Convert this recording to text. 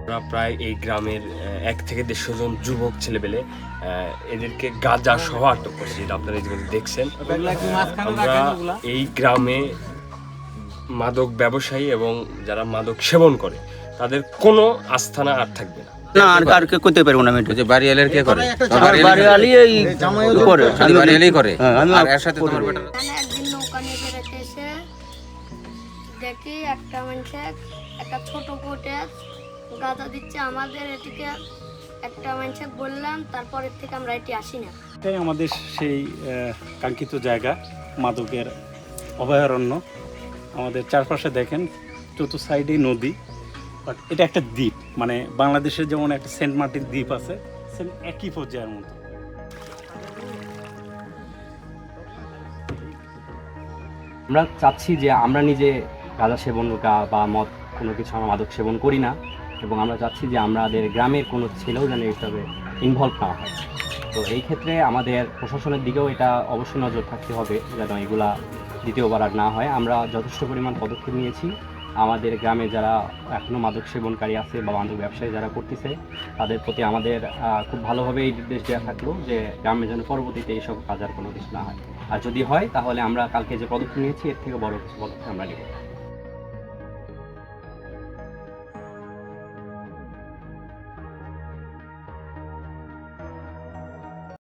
আমরা প্রায় এই গ্রামের 1 থেকে 150 জন যুবক ছেলেপেলে এদেরকে গাঁজা সহ আটক করছি, যেটা আপনারা ইতিমধ্যে দেখছেন। আমরা এই গ্রামে মাদক ব্যবসায়ী এবং যারা মাদক সেবন করে তাদের কোনো আস্থানা আর থাকবে না। না আর কারকে করতে পারবো না। আমি যে বাড়িয়ালের কে করে? বাড়িয়ালি এই করে খালি বাড়িয়ালি করে। হ্যাঁ, আমি আর এর সাথে তোমার বেটা একদিন নৌকা নিয়ে বেড়াতে এসে দেখি একটা মানুষে একটা ছোট কোটে গাঁজা দিচ্ছে আমাদের এদিকে। একটা মানুষে বললাম, তারপরের থেকে আমরা এটি আসি না। এটাই আমাদের সেই কাঙ্ক্ষিত জায়গা, মাদকের অভয়ারণ্য। আমাদের চারপাশে দেখেন চতুর্থ সাইডে নদী, বাট এটা একটা দ্বীপ, মানে বাংলাদেশের যেমন একটা সেন্ট মার্টিন দ্বীপ আছে, সেম একই পর্যায়ের মতো। আমরা চাচ্ছি যে আমরা নিজে গাঁজা সেবন বা মদ কোনো কিছু আমরা মাদক সেবন করি না, এবং আমরা চাচ্ছি যে আমাদের গ্রামের কোনো ছেলেও যেন এইসবে ইনভলভ না হয়। তো এই ক্ষেত্রে আমাদের প্রশাসনের দিকেও এটা অবশ্যই নজর থাকতে হবে যেন এগুলা দ্বিতীয়বার আর না হয়। আমরা যথেষ্ট পরিমাণ পদক্ষেপ নিয়েছি। আমাদের গ্রামে যারা এখনও মাদক সেবনকারী আছে বা মাদক ব্যবসায়ী যারা করতেছে তাদের প্রতি আমাদের খুব ভালোভাবে এই নির্দেশ দেওয়া থাকলো যে গ্রামে যেন পরবর্তীতে এইসব কাজ আর কোনো কিছু না হয়, আর যদি হয় তাহলে আমরা কালকে যে পদক্ষেপ নিয়েছি এর থেকে বড় কিছু পদক্ষেপ আমরা নেব।